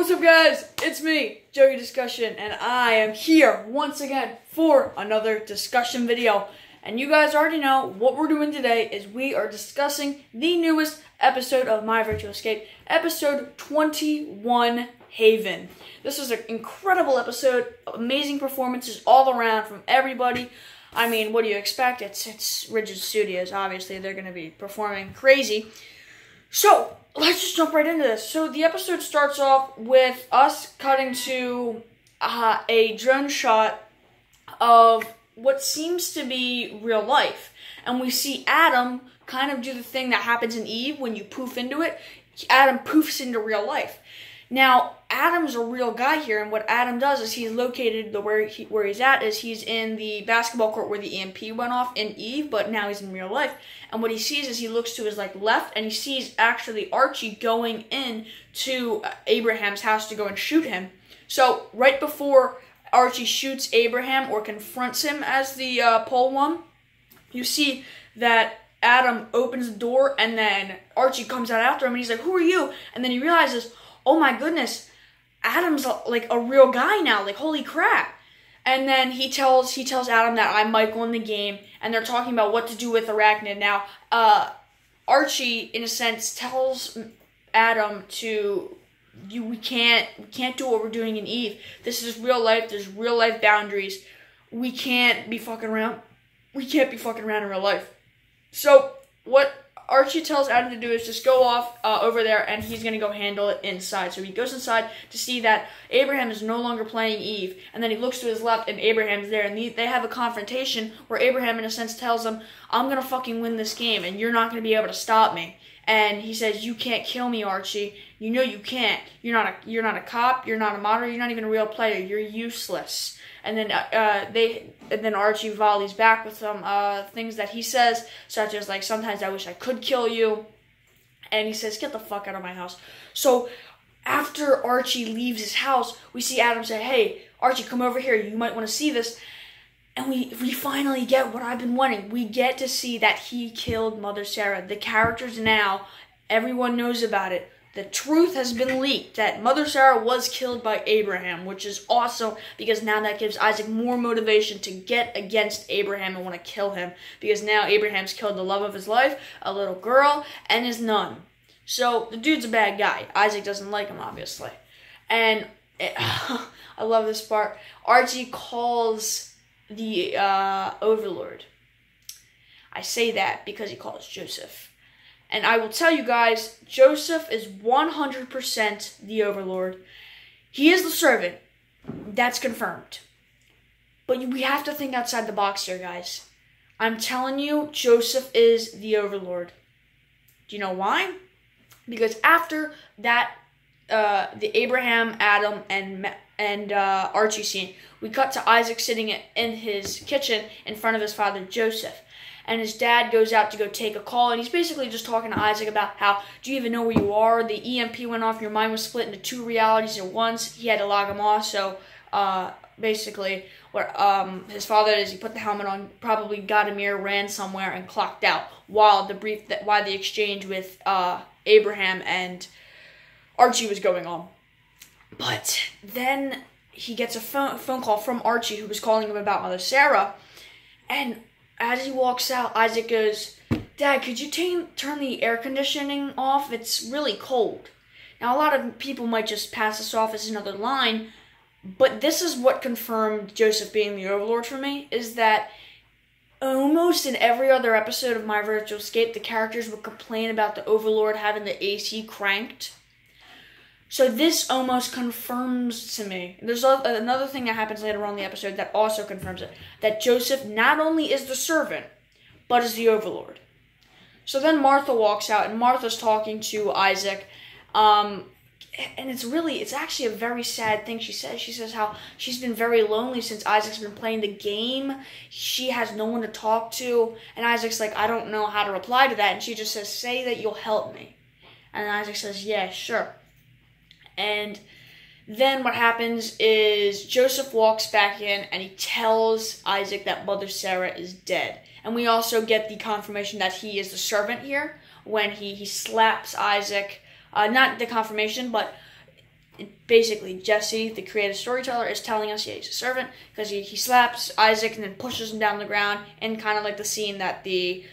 What's up, guys? It's me, Joey Discussion, and I am here once again for another discussion video. And you guys already know what we're doing today is we are discussing the newest episode of My Virtual Escape, episode 21, Haven. This is an incredible episode, amazing performances all around from everybody. I mean, what do you expect? It's Rigid Studios, obviously. They're going to be performing crazy. So, let's just jump right into this. So, the episode starts off with us cutting to a drone shot of what seems to be real life. And we see Adam kind of do the thing that happens in Eve when you poof into it. Adam poofs into real life. Now, Adam's a real guy here, and what Adam does is he's located where he's at is he's in the basketball court where the EMP went off in Eve, but now he's in real life. And what he sees is he looks to his left, and he sees actually Archie going in to Abraham's house to go and shoot him. So right before Archie shoots Abraham or confronts him as the pole one, you see that Adam opens the door, and then Archie comes out after him, and he's like, "Who are you?" And then he realizes, oh my goodness, Adam's like a real guy now, like holy crap. And then he tells Adam that I'm Michael in the game, and they're talking about what to do with Arachnid. Now, Archie, in a sense, tells Adam we can't do what we're doing in Eve. This is real life, there's real life boundaries. We can't be fucking around. We can't be fucking around in real life. So, what Archie tells Adam to do is just go off over there, and he's going to go handle it inside. So he goes inside to see that Abraham is no longer playing Eve, and then he looks to his left, and Abraham's there, and they have a confrontation where Abraham, in a sense, tells him, I'm going to fucking win this game, and you're not going to be able to stop me. And he says, you can't kill me, Archie. You know you can't. You're not a cop, you're not a moderator, you're not even a real player, you're useless. And then Archie volleys back with some things that he says, such as like, sometimes I wish I could kill you. And he says, get the fuck out of my house. So after Archie leaves his house, we see Adam say, hey, Archie, come over here. You might want to see this. And we finally get what I've been wanting. We get to see that he killed Mother Sarah. The characters now, everyone knows about it. The truth has been leaked that Mother Sarah was killed by Abraham, which is awesome because now that gives Isaac more motivation to get against Abraham and want to kill him, because now Abraham's killed the love of his life, a little girl, and his nun. So the dude's a bad guy. Isaac doesn't like him, obviously. And I love this part. Archie calls the Overlord. I say that because he calls Joseph. And I will tell you guys, Joseph is 100% the Overlord. He is the servant. That's confirmed. But we have to think outside the box here, guys. I'm telling you, Joseph is the Overlord. Do you know why? Because after that, the Abraham, Adam, and Archie scene, we cut to Isaac sitting in his kitchen in front of his father, Joseph. And his dad goes out to go take a call, and he's basically just talking to Isaac about how, do you even know where you are? The EMP went off, your mind was split into two realities at once. He had to log them off, so basically what his father did is he put the helmet on, probably got a mirror, ran somewhere, and clocked out while the exchange with Abraham and Archie was going on. But then he gets a phone call from Archie, who was calling him about Mother Sarah, and as he walks out, Isaac goes, Dad, could you turn the air conditioning off? It's really cold. Now, a lot of people might just pass this off as another line, but this is what confirmed Joseph being the Overlord for me, is that almost in every other episode of My Virtual Escape, the characters would complain about the Overlord having the AC cranked. So this almost confirms to me. There's another thing that happens later on in the episode that also confirms it. That Joseph not only is the servant, but is the Overlord. So then Martha walks out, and Martha's talking to Isaac. And it's actually a very sad thing she says. She says how she's been very lonely since Isaac's been playing the game. She has no one to talk to. And Isaac's like, I don't know how to reply to that. And she just says, say that you'll help me. And Isaac says, yeah, sure. And then what happens is Joseph walks back in and he tells Isaac that Mother Sarah is dead. And we also get the confirmation that he is the servant here when he slaps Isaac. Not the confirmation, but basically Jesse, the creative storyteller, is telling us he's a servant because he slaps Isaac and then pushes him down the ground, and kind of like the scene that the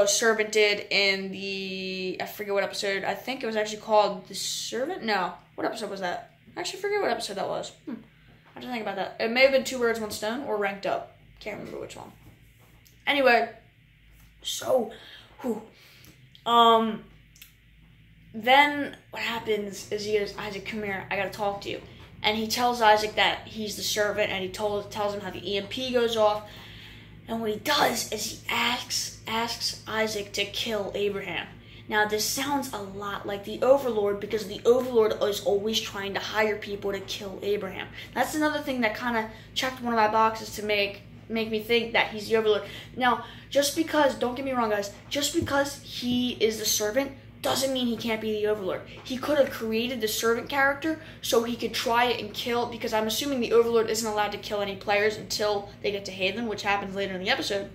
servant did in the, I forget what episode. I think it was actually called The Servant. No, what episode was that? I actually forget what episode that was. I have to think about that. It may have been Two Birds, One Stone or Ranked Up. Can't remember which one. Anyway, so, then what happens is he goes, Isaac, come here, I gotta talk to you. And he tells Isaac that he's the servant, and he tells him how the EMP goes off. And what he does is he asks Isaac to kill Abraham. Now, this sounds a lot like the Overlord, because the Overlord is always trying to hire people to kill Abraham. That's another thing that kind of checked one of my boxes to make me think that he's the Overlord. Now, just because, don't get me wrong, guys, just because he is the servant doesn't mean he can't be the Overlord. He could have created the servant character so he could try it and kill, because I'm assuming the Overlord isn't allowed to kill any players until they get to Haven, which happens later in the episode.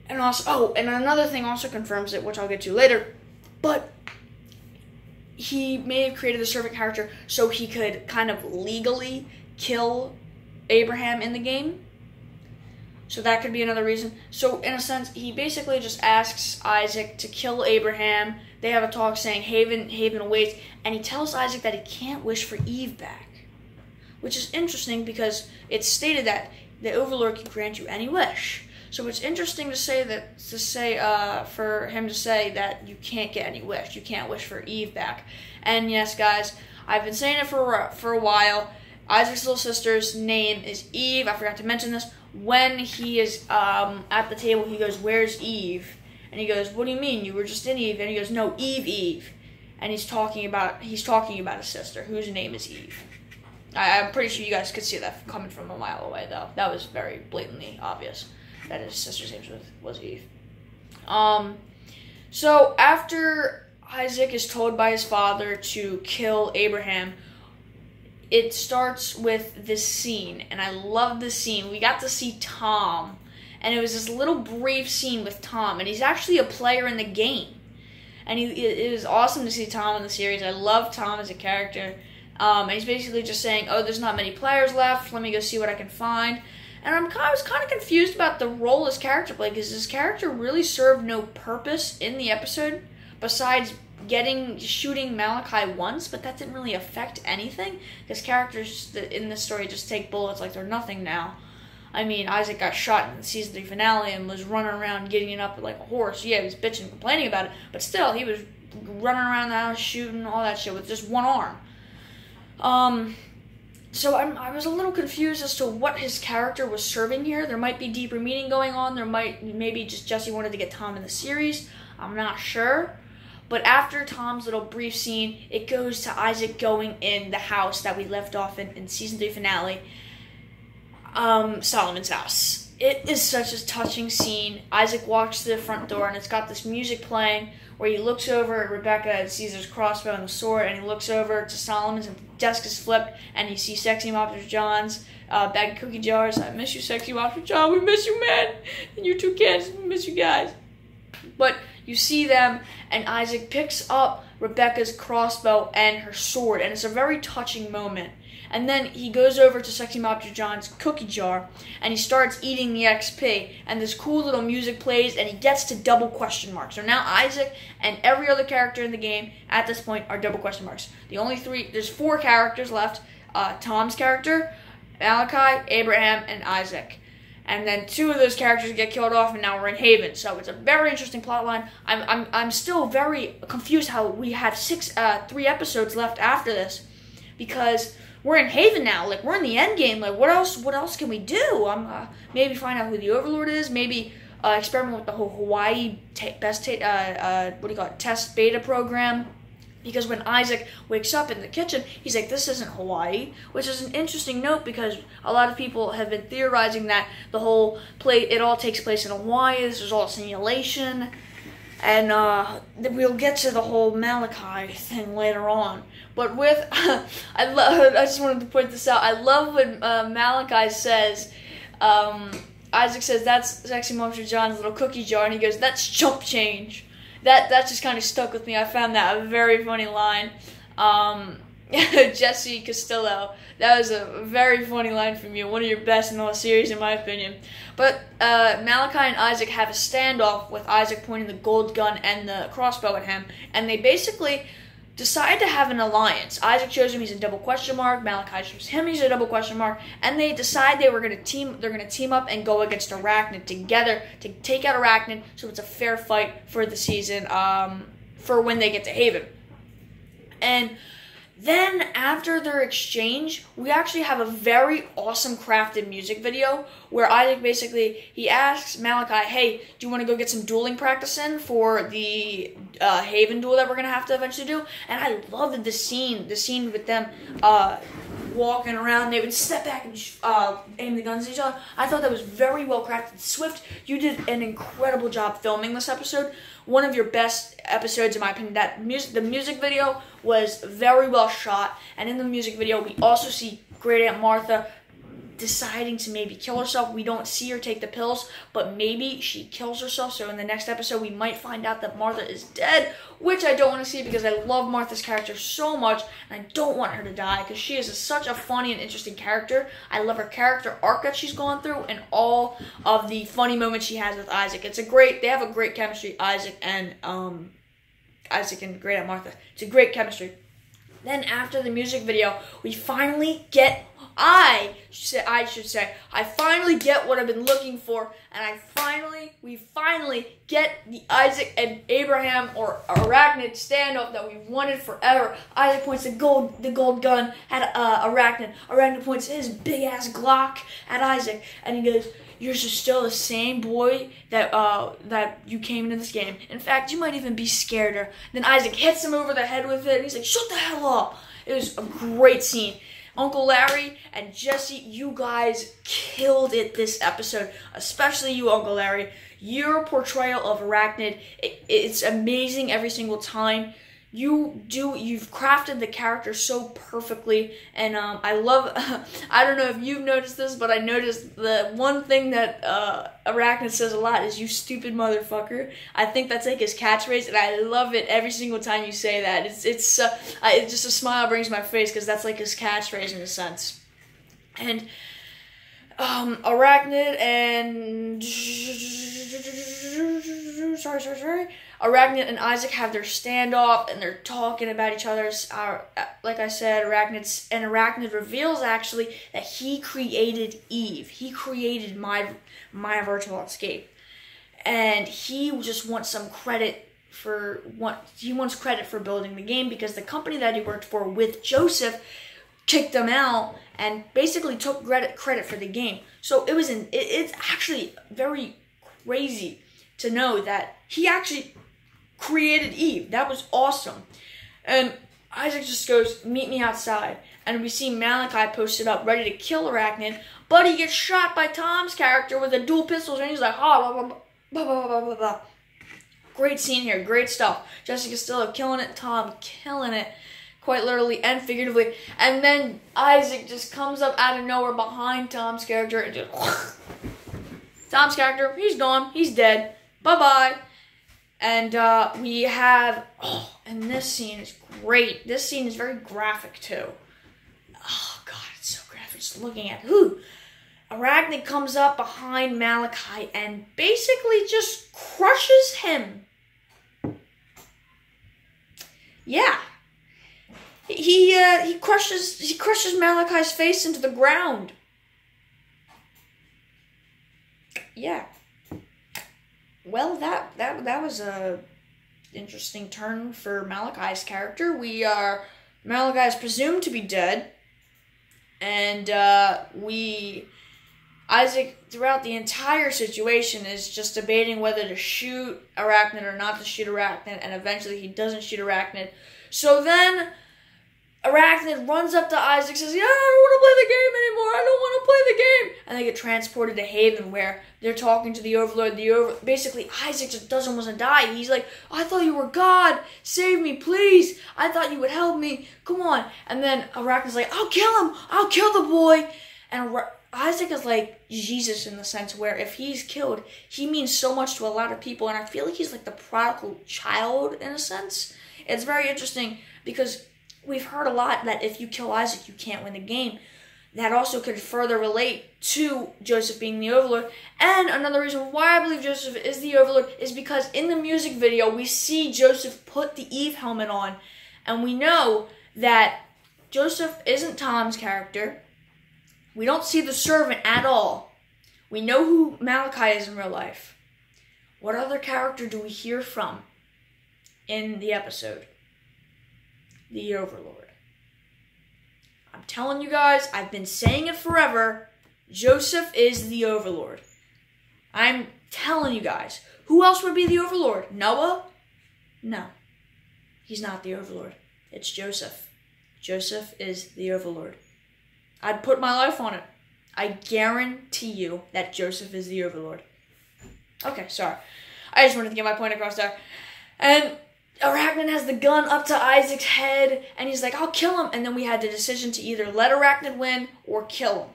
And also, and another thing also confirms it, which I'll get to later, but he may have created the servant character so he could kind of legally kill Abraham in the game. So that could be another reason. So in a sense, he basically just asks Isaac to kill Abraham. They have a talk saying Haven awaits, and he tells Isaac that he can't wish for Eve back, which is interesting because it's stated that the Overlord can grant you any wish. So it's interesting to say for him to say that you can't get any wish. You can't wish for Eve back. And yes, guys, I've been saying it for a while. Isaac's little sister's name is Eve. I forgot to mention this. When he is at the table, he goes, "Where's Eve?" And he goes, "What do you mean? You were just in Eve." And he goes, "No, Eve." And he's talking about his sister, whose name is Eve. I'm pretty sure you guys could see that coming from a mile away, though. That was very blatantly obvious that his sister's name was Eve. So after Isaac is told by his father to kill Abraham, it starts with this scene, and I love this scene. We got to see Tom, and it was this little brief scene with Tom, and he's actually a player in the game. And it was awesome to see Tom in the series. I love Tom as a character. And he's basically just saying, "Oh, there's not many players left. Let me go see what I can find." And I was kind of confused about the role his character played, because his character really served no purpose in the episode besides shooting Malachi once, but that didn't really affect anything, because characters in this story just take bullets like they're nothing now. I mean, Isaac got shot in the season 3 finale and was running around getting it up like a horse. Yeah, he was bitching and complaining about it, but still, he was running around the house shooting all that shit with just one arm. So I was a little confused as to what his character was serving here. There might be deeper meaning going on. Maybe just Jesse wanted to get Tom in the series. I'm not sure. But after Tom's little brief scene, it goes to Isaac going in the house that we left off in season 3 finale, Solomon's house. It is such a touching scene. Isaac walks to the front door, and it's got this music playing where he looks over at Rebecca and sees his crossbow and the sword, and he looks over to Solomon's, and the desk is flipped, and you see Sexy Mobster John's bag of cookie jars. I miss you, Sexy Mobster John. We miss you, man. And you two kids, we miss you guys. But you see them, and Isaac picks up Rebecca's crossbow and her sword, and it's a very touching moment. And then he goes over to Sexy Mobster John's cookie jar, and he starts eating the XP, and this cool little music plays, and he gets to double question marks. So now Isaac and every other character in the game at this point are double question marks. There's 4 characters left, Tom's character, Malachi, Abraham, and Isaac. And then 2 of those characters get killed off, and now we're in Haven. So it's a very interesting plot line. I'm still very confused how we have 3 episodes left after this, because we're in Haven now. Like, we're in the end game. Like, what else can we do? Maybe find out who the Overlord is. Maybe experiment with the whole Hawaii test beta program. Because when Isaac wakes up in the kitchen, he's like, "This isn't Hawaii," which is an interesting note, because a lot of people have been theorizing that it all takes place in Hawaii. This is all simulation. And we'll get to the whole Malachi thing later on. But I just wanted to point this out. I love when Malachi says, Isaac says, "That's Sexy Mobster John's little cookie jar," and he goes, "That's chump change." That just kind of stuck with me. I found that a very funny line. Jesse Castillo. That was a very funny line from you. One of your best in the series, in my opinion. But Malachi and Isaac have a standoff with Isaac pointing the gold gun and the crossbow at him, and they basically decide to have an alliance. Isaac shows him he's a double question mark. Malachi shows him he's a double question mark, and they decide they're going to team up and go against Arachnid together to take out Arachnid. So it's a fair fight for the season, for when they get to Haven. And then after their exchange, we actually have a very awesome crafted music video where Isaac he asks Malachi, hey, do you want to go get some dueling practice in for the Haven duel that we're going to have to eventually do? And I loved the scene with them walking around. They would step back and aim the guns at each other. I thought that was very well crafted. Swift, you did an incredible job filming this episode. One of your best episodes, in my opinion. The music video was very well shot, and in the music video, we also see Great Aunt Martha deciding to maybe kill herself. We don't see her take the pills, but maybe she kills herself. So in the next episode, we might find out that Martha is dead, which I don't want to see because I love Martha's character so much, and I don't want her to die because she is such a funny and interesting character. I love her character arc that she's gone through and all of the funny moments she has with Isaac. They have a great chemistry, Isaac and Great Aunt Martha. It's a great chemistry. Then after the music video, we finally get, I finally get what I've been looking for, and we finally get the Isaac and Abraham or Arachnid standoff that we wanted forever. Isaac points the gold gun at Arachnid. Arachnid points his big ass Glock at Isaac, and he goes, "You're just still the same boy that you came into this game. In fact, you might even be scareder." Then Isaac hits him over the head with it, and he's like, "Shut the hell up!" It was a great scene. Uncle Larry and Jesse, you guys killed it this episode. Especially you, Uncle Larry. Your portrayal of Arachnid, it's amazing every single time. You've crafted the character so perfectly, and I love, I don't know if you've noticed this, but I noticed the one thing that Arachnid says a lot is, "You stupid motherfucker." I think that's like his catchphrase, and I love it every single time you say that. It's just a smile brings my face, because that's like his catchphrase in a sense. And Arachnid and Arachnid and Isaac have their standoff, and they're talking about each other's. Like I said, Arachnid reveals actually that he created Eve. He created my virtual escape, and he just wants some credit for credit for building the game, because the company that he worked for with Joseph kicked him out and basically took credit for the game. So it's actually very crazy to know that he actually created Eve. That was awesome. And Isaac just goes, "Meet me outside." And we see Malachi posted up, ready to kill Arachnid, but he gets shot by Tom's character with the dual pistols, and he's like, blah, blah, blah, blah, blah, blah, blah. Great scene here, great stuff. Jessica Castillo killing it, Tom killing it, quite literally and figuratively. And then Isaac just comes up out of nowhere behind Tom's character and just Tom's character, he's gone, he's dead, bye-bye. And we have, and this scene is great. This scene is very graphic too. Oh God, it's so graphic just looking at it. Arachnid comes up behind Malachi and basically just crushes him. Yeah. He crushes Malachi's face into the ground. Yeah. Well, that was a interesting turn for Malachi's character. Malachi is presumed to be dead, and Isaac, throughout the entire situation, is just debating whether to shoot Arachnid or not to shoot Arachnid, and eventually he doesn't shoot Arachnid. So then Arachnid runs up to Isaac and says, "Yeah, I don't want to play the game anymore. I don't want to play the game." And they get transported to Haven, where they're talking to the Overlord. Basically, Isaac just doesn't want to die. He's like, "I thought you were God. Save me, please. I thought you would help me. Come on." And then Arachnid's like, "I'll kill him. I'll kill the boy." And Isaac is like Jesus in the sense where if he's killed, he means so much to a lot of people. And I feel like he's like the prodigal child in a sense. It's very interesting because we've heard a lot that if you kill Isaac, you can't win the game. That also could further relate to Joseph being the Overlord. And another reason why I believe Joseph is the Overlord is because in the music video, we see Joseph put the Eve helmet on. And we know that Joseph isn't Tom's character. We don't see the servant at all. We know who Malachi is in real life. What other character do we hear from in the episode? The Overlord. I'm telling you guys, I've been saying it forever. Joseph is the Overlord. I'm telling you guys. Who else would be the Overlord? Noah? No. He's not the Overlord. It's Joseph. Joseph is the Overlord. I'd put my life on it. I guarantee you that Joseph is the Overlord. Okay, sorry. I just wanted to get my point across there. And Arachnid has the gun up to Isaac's head, and he's like, I'll kill him. And then we had the decision to either let Arachnid win or kill him.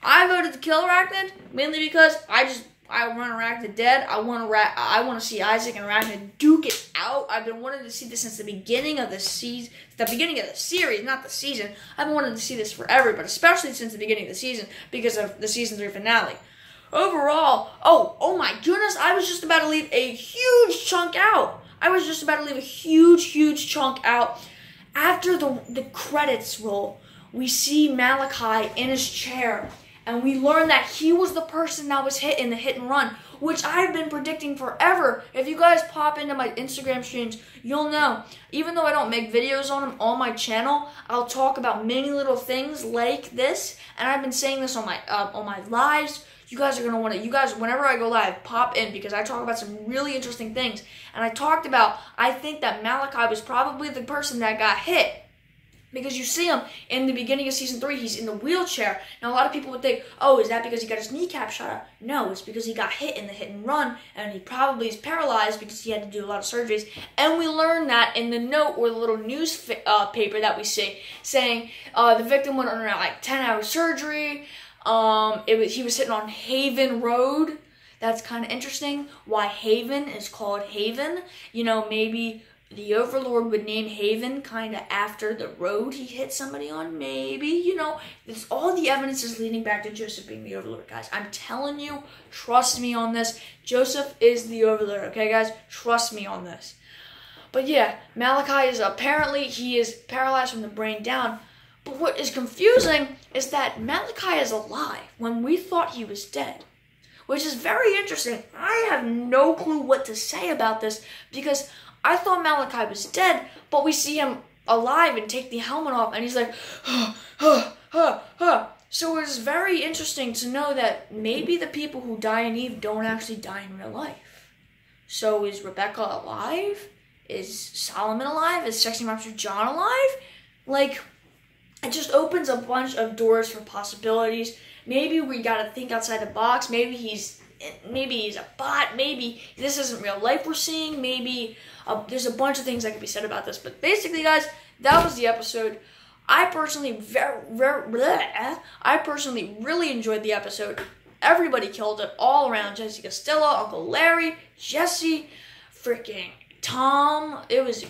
I voted to kill Arachnid, mainly because I want Arachnid dead. I want to see Isaac and Arachnid duke it out. I've been wanting to see this since the beginning of the season, the beginning of the series, not the season. I've been wanting to see this forever, but especially since the beginning of the season because of the season 3 finale. Overall, oh my goodness, I was just about to leave a huge chunk out. Huge chunk out. After the credits roll, we see Malachi in his chair, and we learn that he was the person that was hit in the hit and run, which I've been predicting forever. If you guys pop into my Instagram streams, you'll know. Even though I don't make videos on them on my channel, I'll talk about many little things like this, and I've been saying this on my lives. You guys are going to want to, whenever I go live, pop in because I talk about some really interesting things. And I talked about, I think that Malachi was probably the person that got hit. Because you see him in the beginning of season 3, he's in the wheelchair. Now, a lot of people would think, oh, is that because he got his kneecap shot out? No, it's because he got hit in the hit and run, and he probably is paralyzed because he had to do a lot of surgeries. And we learned that in the note or the little news paper that we see, saying the victim went under like 10-hour surgery. He was sitting on Haven Road. That's kind of interesting. Why Haven is called Haven. You know, maybe the Overlord would name Haven kind of after the road he hit somebody on. Maybe, you know, all the evidence is leading back to Joseph being the Overlord, guys. I'm telling you, trust me on this. Joseph is the Overlord, okay, guys? Trust me on this. But yeah, Malachi is apparently, he is paralyzed from the brain down. But what is confusing is that Malachi is alive when we thought he was dead, which is very interesting. I have no clue what to say about this because I thought Malachi was dead, but we see him alive and take the helmet off, and he's like, So it's very interesting to know that maybe the people who die in Eve don't actually die in real life. So is Rebecca alive? Is Solomon alive? Is Sexy Monster John alive? Like, it just opens a bunch of doors for possibilities. Maybe we gotta think outside the box. Maybe he's a bot. Maybe this isn't real life we're seeing. Maybe there's a bunch of things that could be said about this. But basically, guys, that was the episode. I personally really enjoyed the episode. Everybody killed it all around. Jesse Costello, Uncle Larry, Jesse, freaking Tom. It was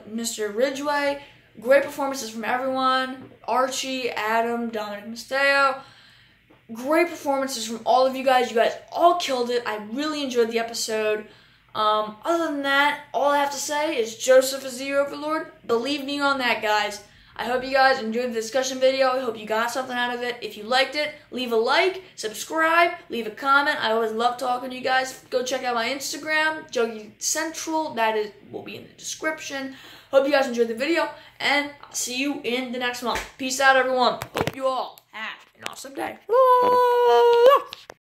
Mr. Ridgway. Great performances from everyone. Archie, Adam, Dominic Masteo. Great performances from all of you guys. You guys all killed it. I really enjoyed the episode. Other than that, all I have to say is Joseph is the Overlord. Believe me on that, guys. I hope you guys enjoyed the discussion video. I hope you got something out of it. If you liked it, leave a like, subscribe, leave a comment. I always love talking to you guys. Go check out my Instagram, Jogi Central. That will be in the description. Hope you guys enjoyed the video, and I'll see you in the next one. Peace out, everyone. Hope you all have an awesome day.